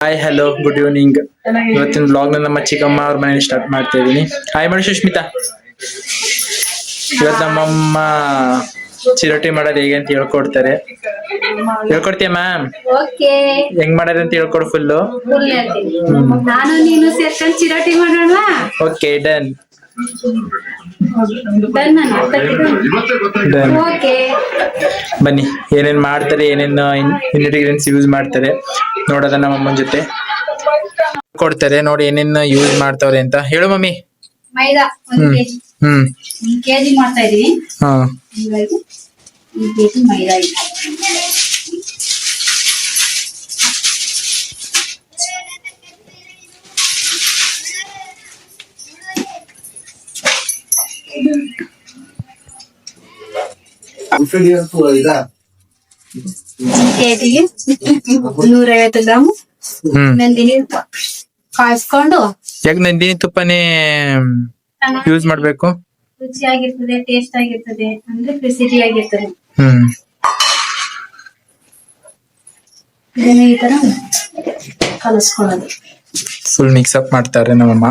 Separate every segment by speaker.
Speaker 1: Hi hello good evening. ಇವತ್ತಿನ blog ನಮ್ಮ ಚಿಕ್ಕಮ್ಮ ಅವ್ರ ಮನೇಲಿ ಸ್ಟಾರ್ಟ್ ಮಾಡ್ತಾ ಇದೀನಿ. ಹಾಯ್ ಮಾಡಿ ಸುಷ್ಮಿತಾ. ಇವತ್ತು ನಮ್ಮಮ್ಮ ಚಿರೋಟಿ ಮಾಡೋದು ಹೇಗೆ ಅಂತ ಹೇಳ್ಕೊಡ್ತಾರೆ. ಹೇಳ್ಕೊಡ್ತೀಯ ಮ್ಯಾಮ್?
Speaker 2: ಓಕೆ.
Speaker 1: ಹೆಂಗ್ ಮಾಡೋದು ಅಂತ ಹೇಳ್ಕೊಡು ಫುಲ್ಲು.
Speaker 2: ನಾನು ನೀನು ಸೇರ್ಕೊಂಡು ಚಿರೋಟಿ ಮಾಡೋಣ.
Speaker 1: Okay done.
Speaker 2: ಓಕೆ.
Speaker 1: ಬನ್ನಿ ಏನೇನ್ ಮಾಡ್ತಾರೆ, ಏನೇನು ಇಂಗ್ರೀಡಿಯೆಂಟ್ಸ್ ಯೂಸ್ ಮಾಡ್ತಾರೆ ನೋಡೋದ ನಮ್ಮಮ್ಮನ ಜೊತೆ ಕೊಡ್ತಾರೆ. ನೋಡಿ ಏನೇನು ಯೂಸ್ ಮಾಡ್ತಾವ್ರೆ ಅಂತ ಹೇಳು ಮಮ್ಮಿ.
Speaker 2: ಮೈದಾ 1 kg. 1 kg ಮಾಡ್ತಾ ಇದೀನಿ. ಹೀಗಾಗಿ 1 kg ಮೈದಾ ಇದೆ. ಕೆಜಿಗೆ 150 ಗ್ರಾಮ್ ನಂದಿನಿ ಕಾಯಿಸ್ಕೊಂಡು.
Speaker 1: ಯಾಕೆ ನಂದಿನಿ ತುಪ್ಪನೇ ಯೂಸ್ ಮಾಡ್ಬೇಕು?
Speaker 2: ರುಚಿಯಾಗಿರ್ತದೆ, ಟೇಸ್ಟ್ ಆಗಿರ್ತದೆ, ಅಂದ್ರೆ ಪ್ರೆಸಿಟಿ ಆಗಿರ್ತದೆ. ಇದನ್ನ ಈ ತರ ಕಲಸ್ಕೊಳ್ಳೋದು.
Speaker 1: ಫುಲ್ ಮಿಕ್ಸ್ ಅಪ್ ಮಾಡ್ತಾರೆ ನಮ್ಮಮ್ಮ.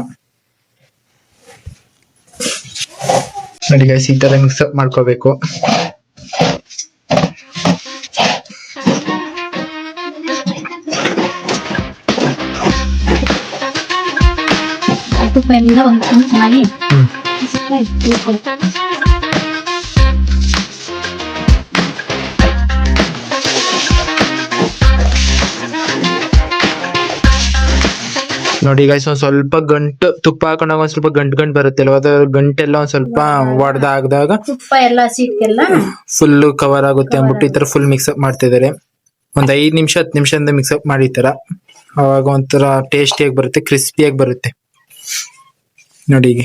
Speaker 1: ನೋಡಿ ಗೈಸ್, ಈ ತರ ಮಿಕ್ಸ್ ಅಪ್ ಮಾಡ್ಕೋಬೇಕು.
Speaker 2: ತುಪ್ಪ ಎಲ್ಲ ಒಂದು ಚೆನ್ನಾಗಿ
Speaker 1: ನೋಡಿ ಗೈಸ್, ಒಂದ್ ಸ್ವಲ್ಪ ಗಂಟು ತುಪ್ಪ ಹಾಕೊಂಡಾಗ ಒಂದ್ ಸ್ವಲ್ಪ ಗಂಟು ಬರುತ್ತೆ ಅಲ್ವಾ, ಅದು ಗಂಟೆಲ್ಲ ಒಂದ್ ಸ್ವಲ್ಪ ಒಡೆದಾಗದಾಗ
Speaker 2: ತುಪ್ಪ ಎಲ್ಲ ಸೀಟ್ಗೆಲ್ಲ
Speaker 1: ಫುಲ್ ಕವರ್ ಆಗುತ್ತೆ ಅಂದ್ಬಿಟ್ಟು ಈ ತರ ಫುಲ್ ಮಿಕ್ಸ್ ಅಪ್ ಮಾಡ್ತಿದ್ದಾರೆ. ಒಂದ್ 5 ನಿಮಿಷ 10 ನಿಮಿಷದಿಂದ ಮಿಕ್ಸ್ ಅಪ್ ಮಾಡಿ ಈ ತರ. ಅವಾಗ ಒಂಥರ ಟೇಸ್ಟಿಯಾಗಿ ಬರುತ್ತೆ, ಕ್ರಿಸ್ಪಿಯಾಗಿ ಬರುತ್ತೆ. ನೋಡಿ ಈಗ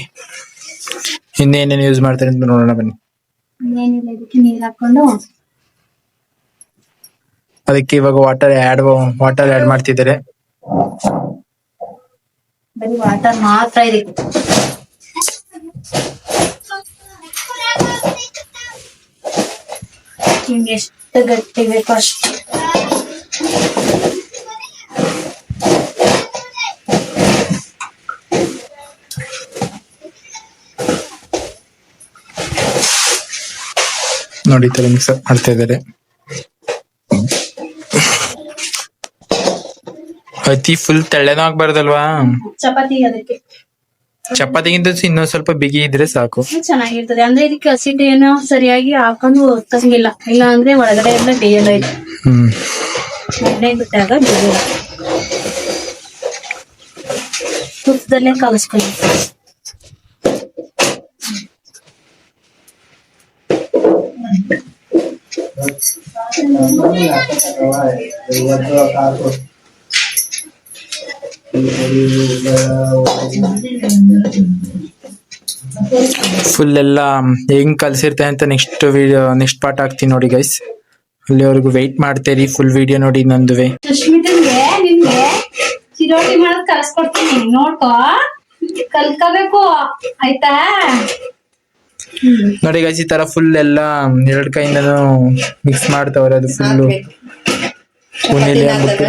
Speaker 1: ಇನ್ನೇನೇನು ಯೂಸ್ ಮಾಡ್ತಾರೆ ಅಂತ ನೋಡೋಣ ಬನ್ನಿ.
Speaker 2: ಏನಿಲ್ಲ, ಇದಕ್ಕೆ ನೀರ್ ಹಾಕೊಂಡು
Speaker 1: ಅದಕ್ಕೆ ಇವಾಗ ವಾಟರ್ ಆಡ್ ಮಾಡ್ತಿದ್ದಾರೆ.
Speaker 2: ಬರೀ ವಾಟರ್ ಮಾತ್ರ ಇದಕ್ಕೆ. ನಿಮ್ಗೆ ಎಷ್ಟು ಗಟ್ಟಿ ಬೇಕೋ ಅಷ್ಟು.
Speaker 1: ನೋಡಿ ತರ ಮಿಕ್ಸ್ ಅಪ್ ಮಾಡ್ತಾ ಇದ್ದಾರೆ. ಅತಿ ಫುಲ್ ತೆಳ್ಳನೂ ಆಗ್ಬಾರ್ದಲ್ವಾ?
Speaker 2: ಚಪಾತಿ ಅದಕ್ಕೆ
Speaker 1: ಚಪಾತಿಗಿಂತ ಇನ್ನೊಂದ್ ಸ್ವಲ್ಪ ಬಿಗಿ ಇದ್ರೆ ಸಾಕು,
Speaker 2: ಚೆನ್ನಾಗಿರ್ತದೆ. ಅಂದ್ರೆ ಇದಕ್ಕೆ ಹಸಿಟ್ಟು ಏನೋ ಸರಿಯಾಗಿ ಹಾಕೊಂಡು ಒತ್ತಂಗಿಲ್ಲ, ಇಲ್ಲ ಅಂದ್ರೆ ಒಳಗಡೆ ಎಲ್ಲ ಬೇಯಲ್ಲ. ಇದು ಎಣ್ಣೆ ಬಿಟ್ಟಾಗ ಬೇಯಲ್ಲ. ತುಪ್ಪದಲ್ಲೇ ಕಲಿಸ್ಕೊಳ್ಳಿ.
Speaker 1: ಫುಲ್ ಎಲ್ಲ ಹೆಂಗ್ ಕಲ್ಸಿರ್ತೆ ಅಂತ ನೆಕ್ಸ್ಟ್ ಪಾರ್ಟ್ ಹಾಕ್ತೀನಿ ನೋಡಿ ಗೈಸ್. ಅಲ್ಲಿವರೆಗೂ ವೆಯ್ಟ್ ಮಾಡ್ತೇರಿ. ಫುಲ್ ವಿಡಿಯೋ ನೋಡಿ ನಂದುವೆ.
Speaker 2: ಸುಷ್ಮಿತಂಗೆ ನಿಮ್ಗೆ ಚಿರೋಟಿ ಮಾಡೋದ್ ಕಲ್ಸ್ಕೊಡ್ತೀನಿ, ನೋಡ್ಕೋ, ಕಲ್ಕೋಬೇಕು ಆಯ್ತಾ?
Speaker 1: ನೋಡಿ ಗೈಸ್, ಈ ತರ ಫುಲ್ ಎಲ್ಲ 2 ಕೈಯಿಂದನೂ ಮಿಕ್ಸ್ ಮಾಡ್ತಾವ್ರೆ. ಅದು ಫುಲ್ಲು ಉನಿಲಿ ಆಗ್ಬಿಟ್ಟು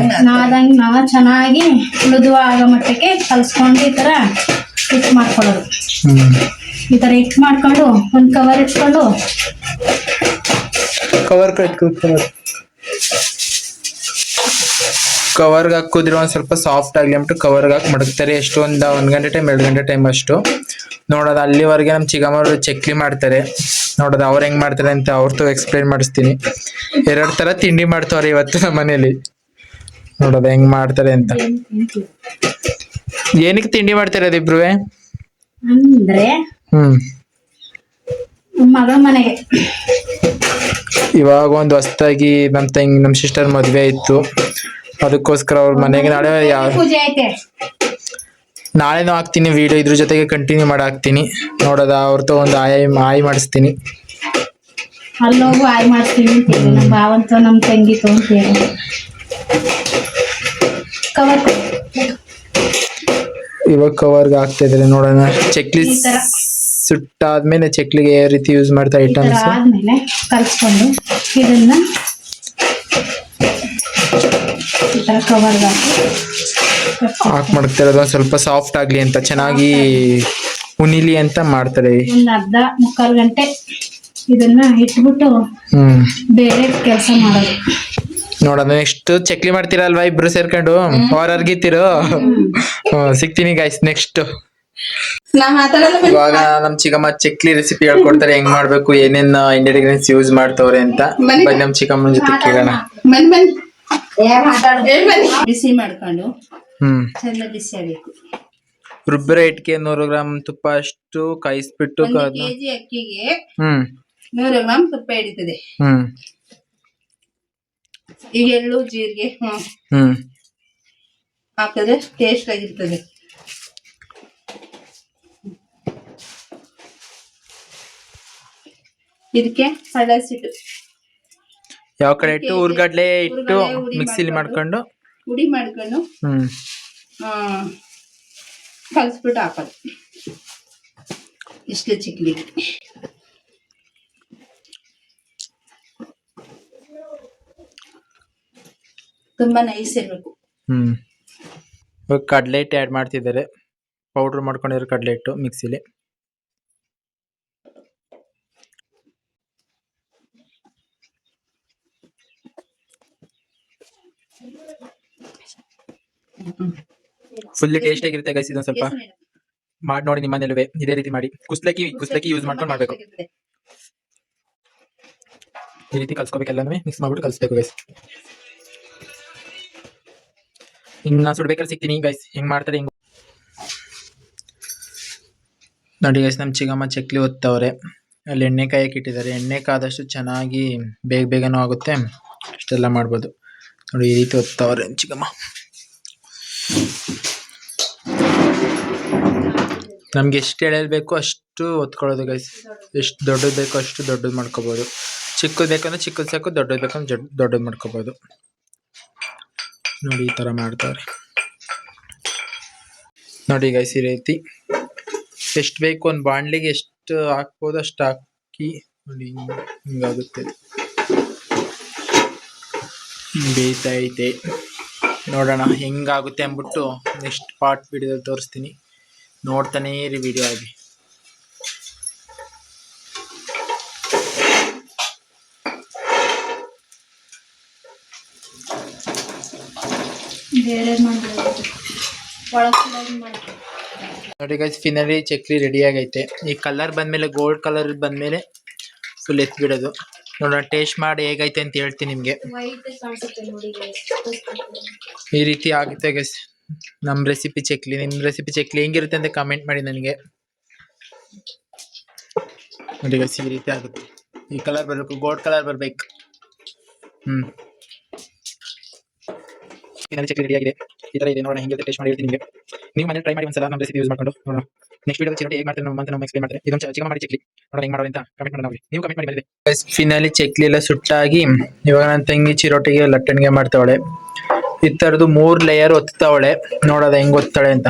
Speaker 2: ನಾವ್ ಚೆನ್ನಾಗಿ ಮೃದು ಆಗೋ ಮಟ್ಟಕ್ಕೆ ಕಲ್ಸ್ಕೊಂಡು ಈ ತರ ಹಿಟ್ ಮಾಡ್ಕೊಳ್ಳೋದು. ಈ ತರ ಹಿಟ್ ಮಾಡ್ಕೊಂಡು ಒಂದ್ ಕವರ್ ಇಟ್ಕೊಂಡು
Speaker 1: ಕವರ್ಗೆ ಹಾಕಿದ್ರೆ ಒಂದ್ ಸ್ವಲ್ಪ ಸಾಫ್ಟ್ ಆಗ್ಲಿ ಅಂದ್ಬಿಟ್ಟು ಕವರ್ಗೆ ಹಾಕಿ ಮಡಗ್ತಾರೆ. ಎಷ್ಟು 1 ಗಂಟೆ ಟೈಮ್ 2 ಗಂಟೆ ಟೈಮ್ ಅಷ್ಟು. ನೋಡೋದು ಅಲ್ಲಿವರೆಗೆ ನಮ್ ಚಿಕ್ಕಮ್ಮರು ಚಕ್ಲಿ ಮಾಡ್ತಾರೆ. ನೋಡೋದು ಅವ್ರು ಹೆಂಗ್ ಮಾಡ್ತಾರೆ ಅಂತ ಅವ್ರದ್ದು ಎಕ್ಸ್ಪ್ಲೈನ್ ಮಾಡಿಸ್ತೀನಿ. 2 ತರ ತಿಂಡಿ ಮಾಡ್ತಾವ್ರೆ ಇವತ್ತು ನಮ್ಮ ಮನೇಲಿ. ನೋಡೋದು ಹೆಂಗ್ ಮಾಡ್ತಾರೆ ಅಂತ. ಏನಕ್ಕೆ ತಿಂಡಿ ಮಾಡ್ತಾರೆ ಅದಿಬ್ರು?
Speaker 2: ಅಂದ್ರೆ ಮಗಳ ಮನೆಗೆ
Speaker 1: ಇವಾಗ ಒಂದು ಹೊಸದಾಗಿ ನಮ್ ಸಿಸ್ಟರ್ ಮದ್ವೆ ಇತ್ತು, ಅದಕ್ಕೋಸ್ಕರ ಅವ್ರ ಮನೆಗೆ
Speaker 2: ಪೂಜೆ ಐತೆ.
Speaker 1: ನಾಳೆನೂ ಹಾಕ್ತೀನಿ ವಿಡಿಯೋ, ಇದ್ರ ಜೊತೆಗೆ ಕಂಟಿನ್ಯೂ ಮಾಡಿ ಹಾಕ್ತೀನಿ. ನೋಡೋದ ಅವ್ರದ್ದು ಒಂದು ಆಯ್ ಮಾಡಿಸ್ತೀನಿ.
Speaker 2: ಅಲ್ಲೋಗು ಆಯ್ ಮಾಡ್ತೀನಿ ಅಂತೇಳಿ ನಮ್ಮ ಭಾವಂತ ನಮ್ ತಂಗಿತು ಅಂತೇಳಿ ಕವರ್
Speaker 1: ಇವಾಗ ಕವರ್ಗೆ ಹಾಕ್ತಾ ಇದ್ರೆ ನೋಡೋಣ. ಚಕ್ಲಿ ಸುಟ್ಟಾದ್ಮೇಲೆ ಚಕ್ಲಿಗೆ ಯಾವ ರೀತಿ ಯೂಸ್ ಮಾಡ್ತಾ ಐಟಮ್ಸ್
Speaker 2: ಆದ್ಮೇಲೆ ಕಲ್ಸ್ಕೊಂಡು ಇದನ್ನ ಈ ತರ ಕವರ್ಗೆ
Speaker 1: ಹಾಕಿ ಮಾಡ್ತಿರೋದು ಒಂದ್ ಸ್ವಲ್ಪ ಸಾಫ್ಟ್ ಆಗ್ಲಿ ಅಂತ, ಚೆನ್ನಾಗಿ ಉನಿಲಿ ಅಂತ ಮಾಡ್ತಾರೆ.
Speaker 2: ಒಂದ್ ಅರ್ಧ ಮುಕ್ಕಾಲು ಗಂಟೆ ಇದನ್ನ ಇಟ್ಬಿಟ್ಟು ಬೇರೆ ಕೆಲಸ ಮಾಡೋದು.
Speaker 1: ನೋಡೋಣ ನೆಕ್ಸ್ಟ್ ಚಕ್ಲಿ ಮಾಡ್ತೀರಾ ಅಲ್ವಾ ಇಬ್ರು ಸೇರ್ಕೊಂಡು ಹೊರರ್ಗಿತ್ತೀರೋ. ಸಿಗ್ತೀನಿ ಗಾಯ್ಸ್ ನೆಕ್ಸ್ಟ್. ಇವಾಗ ನಮ್ ಚಿಕ್ಕಮ್ಮ ಚಕ್ಲಿ ರೆಸಿಪಿ ಹೇಳ್ಕೊಡ್ತಾರೆ, ಹೆಂಗ್ ಮಾಡ್ಬೇಕು, ಏನೇನ್ ಇಂಗ್ರೀಡಿಯೆಂಟ್ಸ್ ಯೂಸ್ ಮಾಡ್ತವ್ರೆ ಅಂತ. ಬನ್ನಿ ನಮ್ ಚಿಕ್ಕಮ್ಮನ ಜೊತೆ ಕೇಳೋಣ.
Speaker 2: ಬಿಸಿ ಮಾಡ್ಕೊಂಡು ಚೆಂದ ಬಿಸಿ ಆಗ್ಬೇಕು.
Speaker 1: ರುಬ್ಬಿರೋ ಹಿಟ್ಟಿಗೆ 100 ಗ್ರಾಮ್ ತುಪ್ಪ ಅಷ್ಟು ಕಾಯಿಸ್ಬಿಟ್ಟು
Speaker 2: ಕೆಜಿ ಅಕ್ಕಿಗೆ 100 ಗ್ರಾಮ್ ತುಪ್ಪ ಹಿಡಿತದೆ. ಈಗ ಎಳ್ಳು ಜೀರಿಗೆ ಹಾಕಿದ್ರೆ ಟೇಸ್ಟ್ ಆಗಿರ್ತದೆ. ಇದಕ್ಕೆ ಹಳಸಿಟ್ಟು
Speaker 1: ಯಾವ ಕಡೆ ಇಟ್ಟು ಉರ್ಗಡ್ಲೆ ಇಟ್ಟು ಮಿಕ್ಸಿಲಿ ಮಾಡ್ಕೊಂಡು
Speaker 2: ಹುಡಿ ಮಾಡ್ಕೊಂಡು ಕಲ್ಸ್ಬಿಟ್ಟು ಹಾಕೋದು. ಇಷ್ಟು ಚಿಕ್ಕಲಿಗೆ ತುಂಬಾ ನೈಸ್ ಇರ್ಬೇಕು.
Speaker 1: ಇವಾಗ ಕಡ್ಲೆ ಹಿಟ್ಟು ಆಡ್ ಮಾಡ್ತಿದ್ದಾರೆ, ಪೌಡರ್ ಮಾಡ್ಕೊಂಡಿರೋ ಕಡ್ಲೆ ಹಿಟ್ಟು ಮಿಕ್ಸಿಲಿ. ಫುಲ್ ಟೇಸ್ಟ್ ಆಗಿರುತ್ತೆ ಗೈಸ್. ಇದೊಂದು ಸ್ವಲ್ಪ ಮಾಡಿ ನೋಡಿ ನಿಮ್ಮ ಮನೇಲೂ ಇದೇ ರೀತಿ ಮಾಡಿ. ಕುಸ್ಲಕ್ಕಿ ಯೂಸ್ ಮಾಡ್ಕೊಂಡು ಮಾಡ್ಬೇಕು. ಈ ರೀತಿ ಕಲ್ಸ್ಕೋಬೇಕು, ಎಲ್ಲಾನು ಮಿಕ್ಸ್ ಮಾಡ್ಬಿಟ್ಟು ಕಲ್ಸ್ಬೇಕು ಗೈಸ್. ಇನ್ನ ಸುಡ್ಬೇಕಾದ್ರೆ ಸಿಗ್ತೀನಿ ಗೈಸ್, ಹೆಂಗ್ ಮಾಡ್ತಾರೆ ಹೆಂಗ್ ನೋಡಿ ಗೈಸ್. ನಮ್ ಚಿಕ್ಕಮ್ಮ ಚಕ್ಲಿ ಒತ್ತವ್ರೆ, ಅಲ್ಲಿ ಎಣ್ಣೆ ಕಾಯಕ್ಕೆ ಇಟ್ಟಿದ್ದಾರೆ. ಎಣ್ಣೆ ಕಾದಷ್ಟು ಚೆನ್ನಾಗಿ ಬೇಗನೂ ಆಗುತ್ತೆ, ಅಷ್ಟೆಲ್ಲ ಮಾಡ್ಬೋದು. ನೋಡಿ ಈ ರೀತಿ ಒತ್ತವ್ರೆ ಚಿಕ್ಕಮ್ಮ. ನಮ್ಗೆ ಎಷ್ಟು ಎಳೆಯಬೇಕು ಅಷ್ಟು ಒತ್ಕೊಳ್ಳೋದು ಗೈಸ್. ಎಷ್ಟು ದೊಡ್ಡದು ಬೇಕೋ ಅಷ್ಟು ದೊಡ್ಡದು ಮಾಡ್ಕೋಬಹುದು. ಚಿಕ್ಕದು ಬೇಕಂದ್ರೆ ಚಿಕ್ಕದು ಸಾಕು, ದೊಡ್ಡದು ಬೇಕಂದ್ರೆ ದೊಡ್ಡದು ಮಾಡ್ಕೋಬಹುದು. ನೋಡಿ ಈ ತರ ಮಾಡ್ತಾರೆ ನೋಡಿ ಗೈಸ್. ಈ ರೀತಿ ಎಷ್ಟು ಬೇಕು ಒಂದು ಬಾಣ್ಲಿಗೆ ಎಷ್ಟು ಹಾಕ್ಬೋದು ಅಷ್ಟು ಹಾಕಿ ನೋಡಿ, ಹಿಂಗಾಗುತ್ತೆ. ಬೇಯ್ತಾ ಐತೆ, ನೋಡೋಣ ಹೆಂಗಾಗುತ್ತೆ ಅಂದ್ಬಿಟ್ಟು ನೆಕ್ಸ್ಟ್ ಪಾರ್ಟ್ ವಿಡಿಯೋದಲ್ಲಿ ತೋರಿಸ್ತೀನಿ. ನೋಡ್ತಾನೇ ಇರಿ ವಿಡಿಯೋ ಆಗಿ. ನೋಡಿ ಗೈಸ್, ಫಿನಲಿ ಚಕ್ಲಿ ರೆಡಿ ಆಗೈತೆ. ಈ ಕಲರ್ ಬಂದ್ಮೇಲೆ, ಗೋಲ್ಡ್ ಕಲರ್ ಬಂದ್ಮೇಲೆ ಫುಲ್ ಎತ್ ಬಿಡೋದು. ನೋಡೋಣ ಟೇಸ್ಟ್ ಮಾಡಿ ಹೇಗೈತೆ ಅಂತ ಹೇಳ್ತೀನಿ ನಿಮ್ಗೆ. ಈ ರೀತಿ ಆಗುತ್ತೆ ಗೈಸ್ ನಮ್ ರೆಸಿಪಿ ಚಕ್ಲಿ. ನಿಮ್ ರೆಸಿಪಿ ಚಕ್ಲಿ ಹೆಂಗಿರುತ್ತೆ ಅಂತ ಕಮೆಂಟ್ ಮಾಡಿ ನನಗೆ. ನೋಡಿ ಗೈಸ್, ಈ ರೀತಿ ಆಗುತ್ತೆ. ಈ ಕಲರ್ ಬರ್ಬೇಕು, ಗೋಲ್ಡ್ ಕಲರ್ ಬರ್ಬೇಕು. ಚಕ್ಲಿ ರೆಡಿ ಆಗಿದೆ. ಈ ತರ ಇದೆ, ನೋಡೋಣ ಹೆಂಗಿರುತ್ತೆ ಟೇಸ್ಟ್ ಮಾಡಿ ಹೇಳ್ತೀನಿ ನಿಮಗೆ. ನೀವು ಮನೇಲಿ ಟ್ರೈ ಮಾಡಿ ಒಂದ್ಸಲ ನಮ್ಮ ರೆಸಿಪಿ ಯೂಸ್ ಮಾಡ್ಕೊಂಡು ನೋಡೋಣ. ನೆಕ್ಸ್ಟ್ ವಿಡಿಯೋ ಚಿರೋಟಿ ಹೇಗೆ ಮಾಡ್ತಾರೆ ನಮ್ಮ ಎಕ್ಸ್ಪ್ಲೇನ್ ಮಾಡ್ತಾರೆ. ಇದೊಂದು ಚಿಕನ್ ಮಾಡಿ ಚಕ್ಲಿ ನೋಡೋಣ ಹೆಂಗ್ ಮಾಡೋದು ಅಂತ ಕಮೆಂಟ್ ಮಾಡಿ. ನೀವು ಕಮೆಂಟ್ ಮಾಡಿ ಬನ್ನಿ. ಫಿನಾಲಿ ಚಕ್ಲಿ ಎಲ್ಲ ಸುಟ್ಟಾಗಿ ಇವಾಗ ನನ್ನ ತಂಗಿ ಚಿರೋಟಿಗೆ ಲಟ್ಟಣಿಗೆ ಮಾಡ್ತಾವಳೆ. ಈ ತರದ್ದು 3 ಲೇಯರ್ ಒತ್ತಾವಳೆ, ನೋಡೋದ ಹೆಂಗ್ ಒತ್ತಾಳೆ ಅಂತ.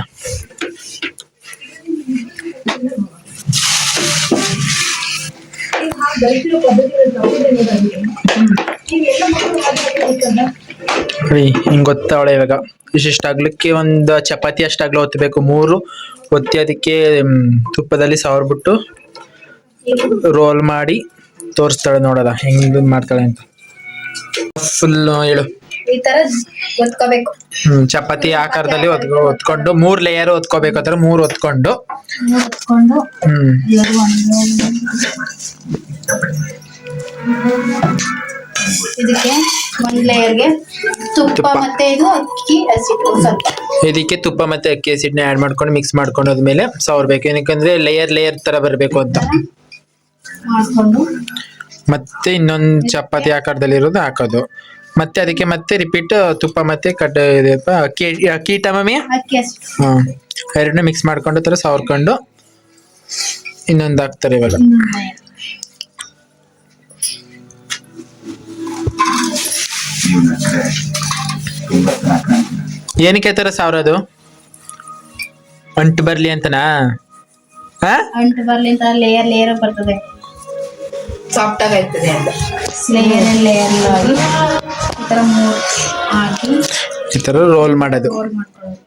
Speaker 1: ಹಿಂಗ್ ಒತ್ತಾವಳೆ. ಇವಾಗ ಇಷ್ಟಿಷ್ಟ ಅಗ್ಲಕ್ಕೆ ಒಂದು ಚಪಾತಿ ಅಷ್ಟಾಗ್ಲ ಒತ್ತಬೇಕು. 3 ಒತ್ತಿ ಅದಕ್ಕೆ ತುಪ್ಪದಲ್ಲಿ ಸವರ್ಬಿಟ್ಟು ರೋಲ್ ಮಾಡಿ ತೋರಿಸ್ತಾಳೆ. ನೋಡೋದ ಹೆಂಗ್ ಮಾಡ್ತಾಳೆ ಅಂತ. ಫುಲ್ ಹೇಳು.
Speaker 2: ಈ ತರ ಒತ್ಕೋಬೇಕು.
Speaker 1: ಚಪಾತಿ ಆಕಾರದಲ್ಲಿ ಒತ್ಕೊಂಡು 3 ಲೇಯರ್ ಒತ್ಕೋಬೇಕು. ಆತರ 3 ಒತ್ಕೊಂಡು
Speaker 2: ಇದಕ್ಕೆ 1 ಲೇಯರ್ಗೆ ತುಪ್ಪ ಮತ್ತೆ ಇದು ಅಕ್ಕಿ ಹಸಿಟ್ಟು ಸ್ವಲ್ಪ.
Speaker 1: ಇದಕ್ಕೆ ತುಪ್ಪ ಮತ್ತೆ ಅಕ್ಕಿ ಹಸಿಟ್ಟನ್ನ ಆಡ್ ಮಾಡ್ಕೊಂಡು ಮಿಕ್ಸ್ ಮಾಡ್ಕೊಂಡು ಆದ್ಮೇಲೆ ಸವರ್ಬೇಕು. ಏನಕ್ಕಂದ್ರೆ ಲೇಯರ್ ತರ ಬರಬೇಕು ಅಂತ.
Speaker 2: ಮಾಡ್ಕೊಂಡು
Speaker 1: ಮತ್ತೆ ಇನ್ನೊಂದು ಚಪಾತಿ ಆಕಾರದಲ್ಲಿ ಇರೋದು ಹಾಕೋದು. ಮತ್ತೆ ಅದಕ್ಕೆ ಮತ್ತೆ ರಿಪೀಟ್ ತುಪ್ಪ ಮತ್ತೆ ಅಕ್ಕಿ ಟಮಮಿ
Speaker 2: ಅಕ್ಕಿ ಹಸಿಟ್ಟು
Speaker 1: ಎರಡನ್ನೂ ಮಿಕ್ಸ್ ಮಾಡ್ಕೊಂಡು ತರ ಸವರ್ಕೊಂಡು ಇನ್ನೊಂದು ಹಾಕ್ತಾರೆ ಇವಾಗ. ಏನಕ್ಕೆ ತರ ಸಾವಿರದು ಅಂಟು ಬರ್ಲಿ ಅಂತನಾ?
Speaker 2: ಅಂಟು ಬರ್ಲಿ ಅಂತ ಲೇಯರ್ ಬರ್ತದೆ, ಸಾಫ್ಟ್ ಆಗಿ ಆಯ್ತದೆ ಅಂತ ಲೇಯರ್ ಆಗಿ ಈ ತರ ಮೂರು ಹಾಕಿ
Speaker 1: ಈ ತರ ರೋಲ್ ಮಾಡೋದು.
Speaker 2: ರೋಲ್ ಮಾಡ್ಕೊಳ್ಳೋದು.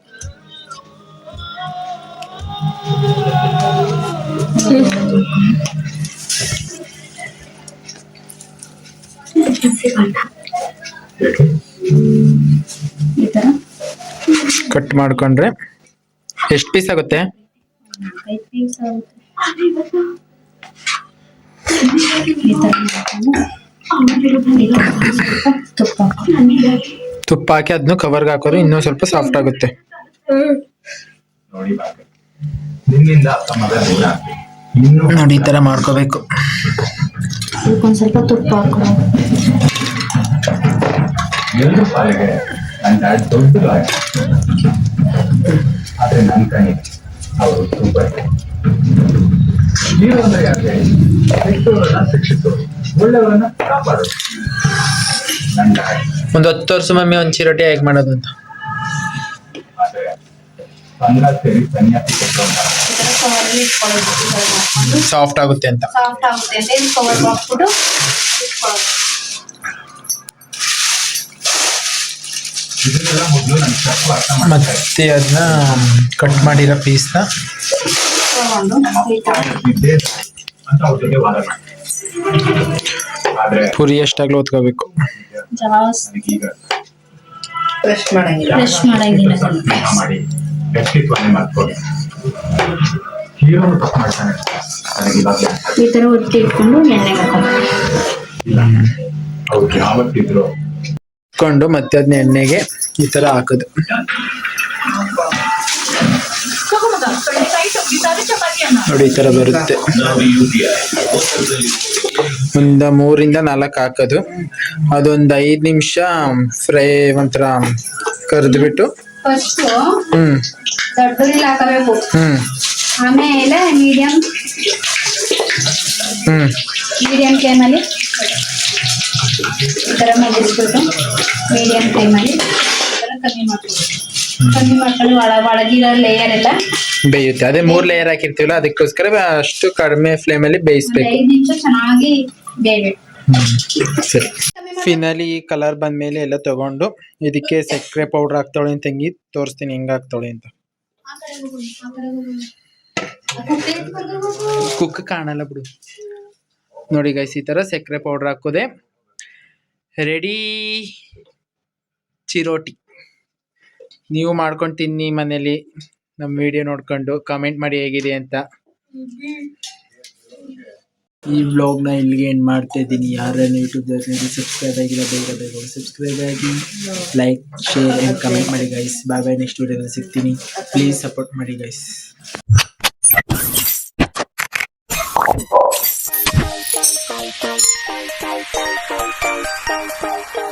Speaker 2: ಈ ತರ
Speaker 1: ಕಟ್ ಮಾಡ್ಕೊಂಡ್ರೆ ಎಷ್ಟು ಪೀಸ್ ಆಗುತ್ತೆ?
Speaker 2: 4-5 ಪೀಸ್ ಆಗುತ್ತೆ. ಈ ತರ ತುಪ್ಪ
Speaker 1: ತುಪ್ಪ ಹಾಕಿ ಅದನ್ನು ಕವರ್ಗೆ ಹಾಕೋರು ಇನ್ನೂ ಸ್ವಲ್ಪ ಸಾಫ್ಟ್ ಆಗುತ್ತೆ. ನೋಡಿ ಈ ತರ ಮಾಡ್ಕೋಬೇಕು.
Speaker 2: ಇದಕ್ಕೊಂದ್ ಸ್ವಲ್ಪ ತುಪ್ಪ ಹಾಕೊಳ್ಳೋದು.
Speaker 1: ಒಂದು 10 ವರ್ಷ ಮಮ್ಮಿ ಒಂದು ಚಿರೋಟಿ ಹೇಗೆ ಮಾಡೋದು ಅಂತ. ಸಾಫ್ಟ್ ಆಗುತ್ತೆ ಅಂತ.
Speaker 2: ಸಾಫ್ಟ್ ಆಗುತ್ತೆ ಅಂತ ಇದು ಕವರ್ ಹಾಕ್ಬಿಟ್ಟು ಇಟ್ಕೊಳ್ಳೋದು.
Speaker 1: ಮತ್ತೆ ಅದನ್ನ ಕಟ್ ಮಾಡಿರೋ ಪೀಸ್ನ
Speaker 2: ತಗೊಂಡು ಈ ತರ
Speaker 1: ಪುರಿ ಎಷ್ಟಾಗ್ಲೂ ಹೊತ್ಕೋಬೇಕು.
Speaker 2: ಜಾಸ್ತಿ
Speaker 3: ಫ್ರೆಶ್ ಮಾಡಂಗಿಲ್ಲ.
Speaker 2: ಫ್ರೆಶ್ ಮಾಡಂಗಿಲ್ಲ. ಈ ತರ ಒತ್ತಿ ಇಟ್ಕೊಂಡು ಎಣ್ಣೆಗೆ
Speaker 1: ಇಟ್ಕೊಂಡು ಮತ್ತೆ ಅದನ್ನ ಎಣ್ಣೆಗೆ ಈ ತರ ಹಾಕೋದು. ನೋಡಿ ಈ ತರ ಬರುತ್ತೆ. ಒಂದು 3-4 ಹಾಕೋದು. ಅದೊಂದು 5 ನಿಮಿಷ ಫ್ರೈ ಒಂಥರ ಕರೆದ್ಬಿಟ್ಟು
Speaker 2: ಫಸ್ಟ್
Speaker 1: ಹ್ಮ್
Speaker 2: ದೊಡ್ಡದಿಲ್ಲ ಹಾಕಬೇಕು.
Speaker 1: ಹ್ಮ್
Speaker 2: ಆಮೇಲೆ ಮೀಡಿಯಂ
Speaker 1: ಹ್ಮ್
Speaker 2: ಫ್ಲೇಮಲ್ಲಿ ಈ ಥರ ಮಗ್ಗಿಸ್ಬಿಟ್ಟು ಮೀಡಿಯಂ ಫ್ಲೇಮಲ್ಲಿ ಈ ಥರ ಕಮ್ಮಿ ಮಾಡ್ಕೊಂಡು ಒಳಗಿರೋ ಲೇಯರ್ ಎಲ್ಲ
Speaker 1: ಬೇಯುತ್ತೆ. ಅದೇ 3 ಲೇಯರ್ ಹಾಕಿರ್ತೀವಲ್ಲ ಅದಕ್ಕೋಸ್ಕರ ಅಷ್ಟು ಕಡಿಮೆ ಫ್ಲೇಮಲ್ಲಿ ಬೇಯಿಸ್ಬೇಕು.
Speaker 2: 5 ನಿಮಿಷ ಚೆನ್ನಾಗಿ ಬೇಯಬೇಕು.
Speaker 1: ಸರಿ. ಫಿನಲಿ ಕಲರ್ ಬಂದ್ಮೇಲೆ ಎಲ್ಲ ತಗೊಂಡು ಇದಕ್ಕೆ ಸಕ್ಕರೆ ಪೌಡರ್ ಹಾಕ್ತಾಳೆ ಅಂತ ತಂಗಿ ತೋರಿಸ್ತೀನಿ ಹೆಂಗ್ ಹಾಕ್ತಾಳೆ ಅಂತ. ಕುಕ್ ಕಾಣಲ್ಲ ಬಿಡು. ನೋಡಿ ಗೈಸ್ ಈ ತರ ಸಕ್ಕರೆ ಪೌಡರ್ ಹಾಕೋದೆ ರೆಡಿ ಚಿರೋಟಿ. ನೀವು ಮಾಡ್ಕೊಂಡು ತಿನ್ನಿ ಮನೇಲಿ. ನಮ್ಮ ವಿಡಿಯೋ ನೋಡ್ಕೊಂಡು ಕಾಮೆಂಟ್ ಮಾಡಿ ಹೇಗಿದೆ ಅಂತ. ಈ ವ್ಲಾಗ್ನ ಇಲ್ಲಿಗೆ ಎಂಡ್ ಮಾಡ್ತಾ ಇದ್ದೀನಿ. ಯಾರನ್ನು ಯೂಟ್ಯೂಬ್ ಸಬ್ಸ್ಕ್ರೈಬ್ ಆಗಿಲ್ಲ ಬೇಗ ಸಬ್ಸ್ಕ್ರೈಬ್ ಆಗಿ ಲೈಕ್ ಶೇರ್ ಆ್ಯಂಡ್ ಕಮೆಂಟ್ ಮಾಡಿ ಗೈಸ್. ಬಾಯ್ ನೆಕ್ಸ್ಟ್ ವಿಡಿಯೋದಲ್ಲಿ ಸಿಗ್ತೀನಿ. ಪ್ಲೀಸ್ ಸಪೋರ್ಟ್ ಮಾಡಿ ಗೈಸ್.
Speaker 4: Bye.